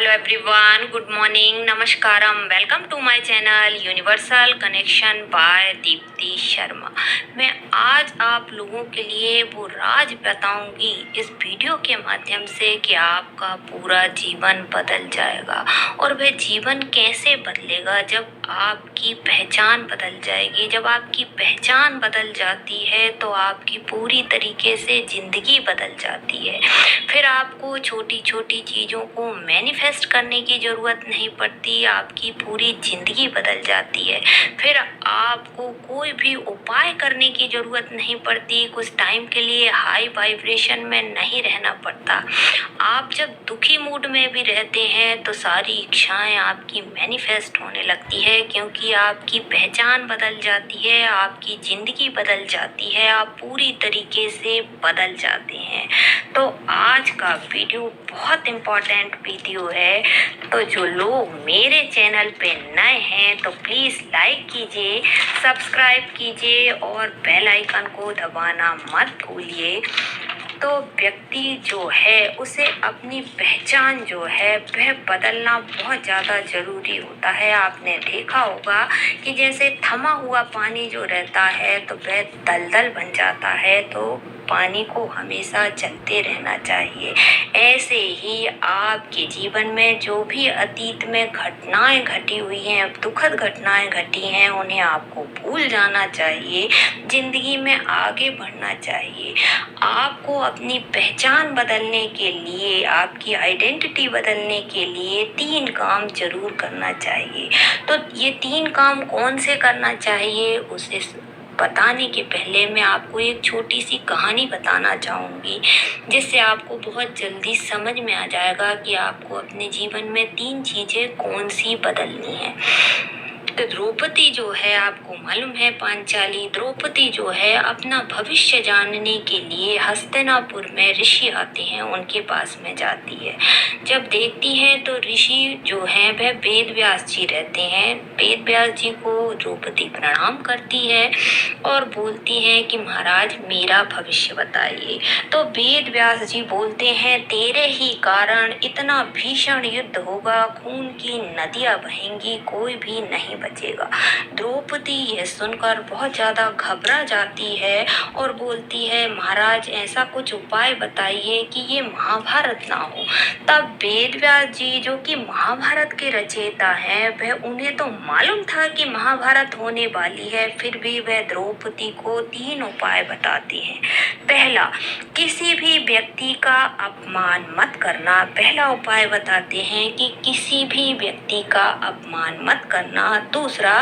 Hello everyone, good morning, नमस्कारम, welcome to my channel universal connection by Deepti Sharma. मैं आज आप लोगों के लिए वो राज बताऊंगी इस वीडियो के माध्यम से कि आपका पूरा जीवन बदल जाएगा। और वह जीवन कैसे बदलेगा? जब आपकी पहचान बदल जाएगी। जब आपकी पहचान बदल जाती है तो आपकी पूरी तरीके से ज़िंदगी बदल जाती है। फिर आपको छोटी छोटी चीज़ों को मैनिफेस्ट करने की ज़रूरत नहीं पड़ती, आपकी पूरी ज़िंदगी बदल जाती है। फिर आपको कोई भी उपाय करने की ज़रूरत नहीं पड़ती, कुछ टाइम के लिए हाई वाइब्रेशन में नहीं रहना पड़ता। आप जब दुखी मूड में भी रहते हैं तो सारी इच्छाएं आपकी मैनिफेस्ट होने लगती है, क्योंकि आपकी पहचान बदल जाती है, आपकी ज़िंदगी बदल जाती है, आप पूरी तरीके से बदल जाते हैं। तो आज का वीडियो बहुत इम्पोर्टेंट वीडियो है। तो जो लोग मेरे चैनल पे नए हैं तो प्लीज़ लाइक कीजिए, सब्सक्राइब कीजिए और बेल आइकन को दबाना मत भूलिए। तो व्यक्ति जो है उसे अपनी पहचान जो है वह बदलना बहुत ज़्यादा ज़रूरी होता है। आपने देखा होगा कि जैसे थमा हुआ पानी जो रहता है तो वह दलदल बन जाता है, तो पानी को हमेशा चलते रहना चाहिए। ऐसे ही आपके जीवन में जो भी अतीत में घटनाएं घटी हुई हैं, दुखद घटनाएं घटी हैं, उन्हें आपको भूल जाना चाहिए, जिंदगी में आगे बढ़ना चाहिए। आपको अपनी पहचान बदलने के लिए, आपकी आइडेंटिटी बदलने के लिए 3 काम जरूर करना चाहिए। तो ये 3 काम कौन से करना चाहिए उसे बताने के पहले मैं आपको एक छोटी सी कहानी बताना चाहूँगी, जिससे आपको बहुत जल्दी समझ में आ जाएगा कि आपको अपने जीवन में 3 चीज़ें कौन सी बदलनी है। तो द्रौपदी जो है, आपको मालूम है पांचाली, द्रौपदी जो है अपना भविष्य जानने के लिए हस्तिनापुर में ऋषि आते हैं, उनके पास में जाती है। जब देखती है तो ऋषि जो है वह वेद व्यास जी रहते हैं। वेद व्यास जी को द्रौपदी प्रणाम करती है और बोलती है कि महाराज मेरा भविष्य बताइए। तो वेद व्यास जी बोलते हैं तेरे ही कारण इतना भीषण युद्ध होगा, खून की नदियां बहेंगी, कोई भी नहीं बचेगा। द्रौपदी यह सुनकर बहुत ज्यादा घबरा जाती है और बोलती है महाराज ऐसा कुछ उपाय बताइए कि ये महाभारत ना हो। तब वेद व्यास जी जो कि महाभारत के रचयिता हैं, वह उन्हें तो मालूम था कि महाभारत होने वाली है, फिर भी वह द्रौपदी को 3 उपाय बताती हैं। पहला, किसी भी व्यक्ति का अपमान मत करना। पहला उपाय बताते हैं कि किसी भी व्यक्ति का अपमान मत करना। दूसरा,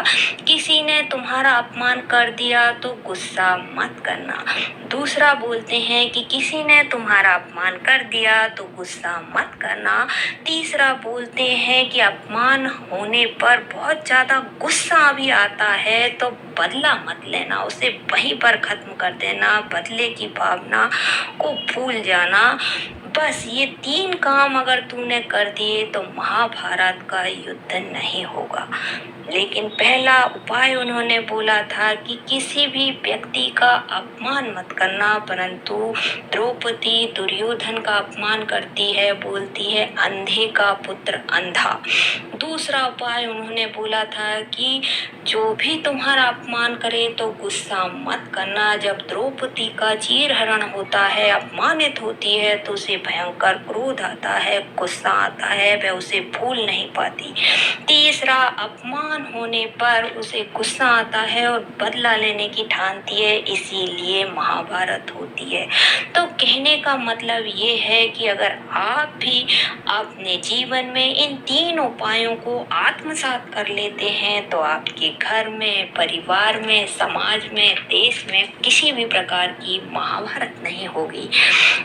किसी ने तुम्हारा अपमान कर दिया तो गुस्सा मत करना। दूसरा बोलते हैं कि किसी ने तुम्हारा अपमान कर दिया तो गुस्सा मत करना। तीसरा बोलते हैं कि अपमान होने पर बहुत ज़्यादा गुस्सा भी आता है तो बदला मत लेना, उसे वहीं पर खत्म कर देना, बदले की भावना को भूल जाना। बस ये 3 काम अगर तूने कर दिए तो महाभारत का युद्ध नहीं होगा। लेकिन पहला उपाय उन्होंने बोला था कि किसी भी व्यक्ति का अपमान मत करना, परंतु द्रौपदी दुर्योधन का अपमान करती है, बोलती है अंधे का पुत्र अंधा। दूसरा उपाय उन्होंने बोला था कि जो भी तुम्हारा अपमान करे तो गुस्सा मत करना। जब द्रौपदी का चीरहरण होता है, अपमानित होती है, तो उसे भयंकर क्रोध आता है, गुस्सा आता है, वह उसे भूल नहीं पाती। तीसरा, अपमान होने पर उसे गुस्सा आता है और बदला लेने की ठानती है, इसीलिए महाभारत होती है। तो कहने का मतलब ये है कि अगर आप भी अपने जीवन में इन 3 उपायों को आत्मसात कर लेते हैं तो आपके घर में, परिवार में, समाज में, देश में किसी भी प्रकार की महाभारत नहीं होगी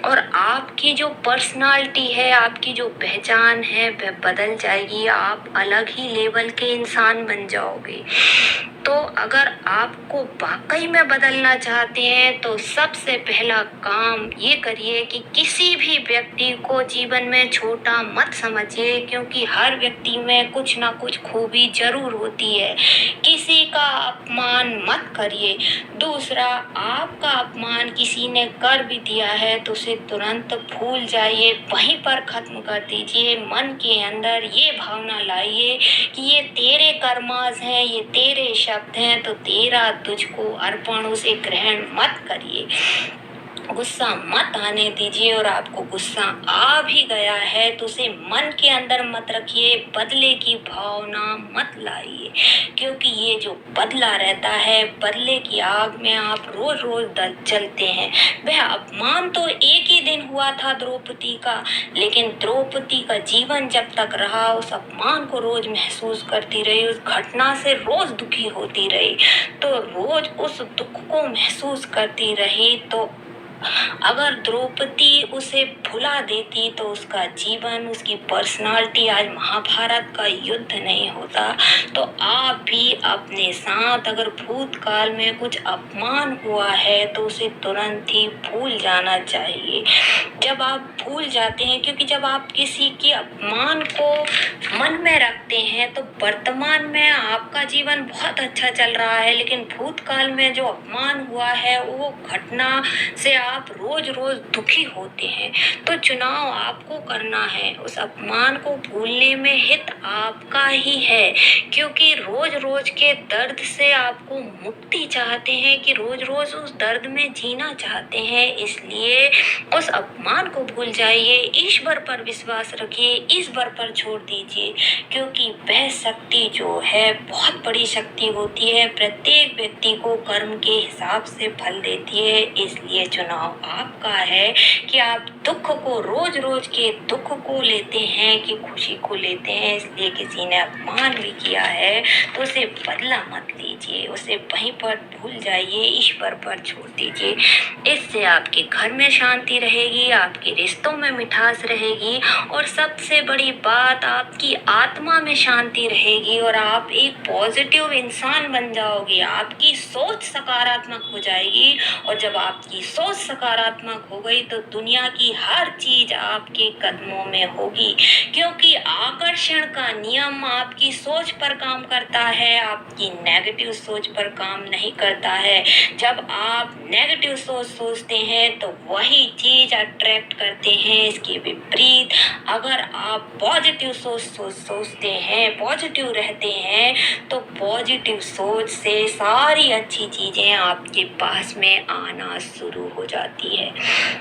और आपकी जो पर्सनालिटी है, आपकी जो पहचान है वह बदल जाएगी। आप अलग ही लेवल के इंसान बन जाओगे। तो अगर आपको वाकई में बदलना चाहते हैं तो सबसे पहला काम ये करिए कि किसी भी व्यक्ति को जीवन में छोटा मत समझिए, क्योंकि हर व्यक्ति में कुछ ना कुछ खूबी जरूर होती है। किसी का अपमान मत करिए। दूसरा, आपका अपमान किसी ने कर भी दिया है तो उसे तुरंत भूल जाइए, वहीं पर खत्म कर दीजिए। मन के अंदर ये भावना लाइए कि ये तेरे कर्मास हैं, ये तेरे शब्द हैं, तो तेरा तुझको अर्पण, उसे ग्रहण मत करिए। गुस्सा मत आने दीजिए, और आपको गुस्सा आ भी गया है तो उसे मन के अंदर मत रखिए, बदले की भावना मत लाइए, क्योंकि ये जो बदला रहता है, बदले की आग में आप रोज रोज जलते हैं। वह अपमान तो एक ही दिन हुआ था द्रौपदी का, लेकिन द्रौपदी का जीवन जब तक रहा उस अपमान को रोज महसूस करती रही, उस घटना से रोज दुखी होती रही, तो रोज उस दुख को महसूस करती रही। तो अगर द्रौपदी उसे भुला देती तो उसका जीवन, उसकी पर्सनालिटी आज महाभारत का युद्ध नहीं होता। तो आप भी अपने साथ अगर भूतकाल में कुछ अपमान हुआ है तो उसे तुरंत ही भूल जाना चाहिए। जब आप भूल जाते हैं, क्योंकि जब आप किसी के अपमान को मन में रखते हैं तो वर्तमान में आपका जीवन बहुत अच्छा चल रहा है, लेकिन भूतकाल में जो अपमान हुआ है वो घटना से आप रोज रोज दुखी होते हैं। तो चुनाव आपको करना है, उस अपमान को भूलने में हित आपका ही है, क्योंकि रोज रोज के दर्द से आपको मुक्ति चाहते हैं, कि रोज रोज उस दर्द में जीना चाहते हैं। इसलिए उस अपमान को भूल जाइए, ईश्वर पर विश्वास रखिए, ईश्वर पर छोड़ दीजिए, क्योंकि वह शक्ति जो है बहुत बड़ी शक्ति होती है, प्रत्येक व्यक्ति को कर्म के हिसाब से फल देती है। इसलिए चुनाव आपका है कि आप दुख को, रोज रोज के दुख को लेते हैं कि खुशी को लेते हैं। इसलिए किसी ने अपमान भी किया है तो उसे बदला मत लीजिए, उसे वहीं पर भूल जाइए, ईश्वर पर छोड़ दीजिए। इससे आपके घर में शांति रहेगी, आपके रिश्तों में मिठास रहेगी, और सबसे बड़ी बात, आपकी आत्मा में शांति रहेगी, और आप एक पॉजिटिव इंसान बन जाओगे। आपकी सोच सकारात्मक हो जाएगी, और जब आपकी सोच सकारात्मक हो गई तो दुनिया की हर चीज आपके कदमों में होगी, क्योंकि आकर्षण का नियम आपकी सोच पर काम करता है, आपकी नेगेटिव सोच पर काम नहीं करता है। जब आप नेगेटिव सोच सोचते हैं तो वही चीज अट्रैक्ट करते हैं, इसके विपरीत अगर आप पॉजिटिव सोचते हैं, पॉजिटिव रहते हैं, तो पॉजिटिव सोच से सारी अच्छी चीजें आपके पास में आना शुरू हो जाती है।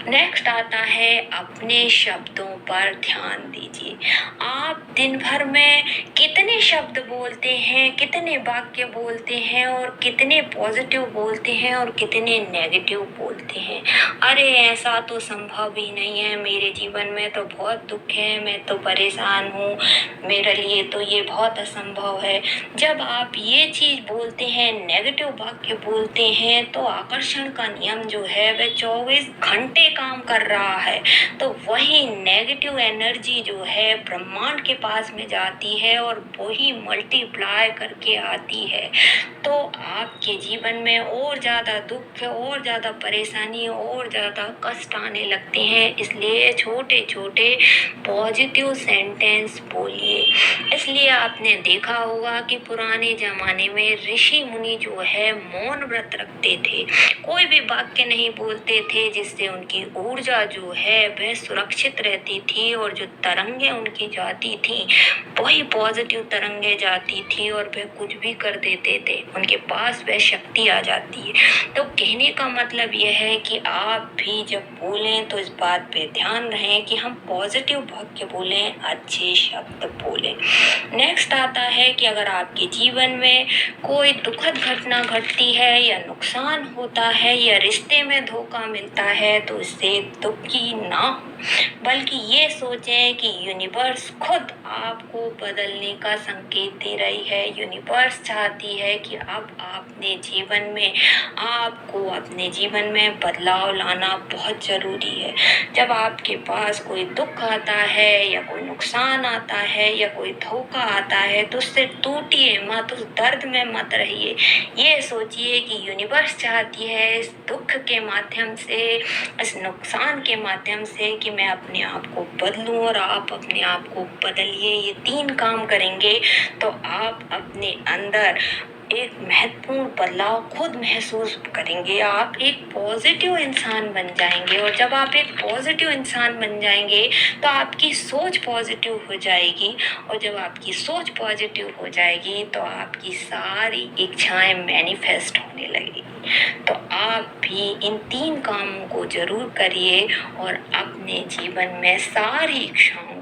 नेक्स्ट आता है, अपने शब्दों पर ध्यान दीजिए। आप दिन भर में कितने शब्द बोलते हैं, कितने वाक्य बोलते हैं, और कितने पॉजिटिव बोलते हैं और कितने नेगेटिव बोलते हैं। अरे ऐसा तो संभव ही नहीं है, मेरे जीवन में तो बहुत दुख है, मैं तो परेशान हूँ, मेरे लिए तो ये बहुत असंभव है। जब आप ये चीज बोलते हैं, नेगेटिव वाक्य बोलते हैं, तो आकर्षण का नियम जो है वह 24 घंटे काम कर रहा है। तो वही नेगेटिव एनर्जी जो है ब्रह्मांड के पास में जाती है और वही मल्टीप्लाई करके आती है। तो आपके जीवन में और ज़्यादा दुख, और ज़्यादा परेशानी, और ज़्यादा कष्ट आने लगते हैं। इसलिए छोटे छोटे पॉजिटिव सेंटेंस बोलिए। इसलिए आपने देखा होगा कि पुराने ज़माने में ऋषि मुनि जो है मौन व्रत रखते थे, कोई भी वाक्य नहीं बोलते थे, जिससे उनकी ऊर्जा जो है वह सुरक्षित रहती थी, और जो तरंगे उनकी जाती थी वही पॉजिटिव तरंगे जाती थी, और वह कुछ भी कर देते थे, उनके पास वह शक्ति आ जाती है। तो कहने का मतलब यह है कि आप भी जब बोलें तो इस बात पे ध्यान रहें कि हम पॉजिटिव वाक्य बोलें, अच्छे शब्द बोलें। नेक्स्ट आता है कि अगर आपके जीवन में कोई दुखद घटना घटती है, या नुकसान होता है, या रिश्ते में धोखा मिलता है, तो इससे दुखी ना हो। बल्कि ये सोचें कि यूनिवर्स खुद आपको बदलने का संकेत दे रही है। यूनिवर्स चाहती है कि अब आपको अपने जीवन में बदलाव लाना बहुत ज़रूरी है। जब आपके पास कोई दुख आता है या कोई नुकसान आता है या कोई धोखा आता है तो उससे टूटिए मत, उस दर्द में मत रहिए। ये सोचिए कि यूनिवर्स चाहती है इस दुख के माध्यम से, इस नुकसान के माध्यम से कि मैं अपने आप को बदलूं और आप अपने आप को बदलिए। ये 3 काम करेंगे तो आप अपने अंदर एक महत्वपूर्ण बदलाव खुद महसूस करेंगे। आप एक पॉजिटिव इंसान बन जाएंगे और जब आप एक पॉजिटिव इंसान बन जाएंगे तो आपकी सोच पॉजिटिव हो जाएगी और जब आपकी सोच पॉजिटिव हो जाएगी तो आपकी सारी इच्छाएं मैनिफेस्ट होने लगेगी। तो आप भी इन 3 कामों को जरूर करिए और अपने जीवन में सारी इच्छाओं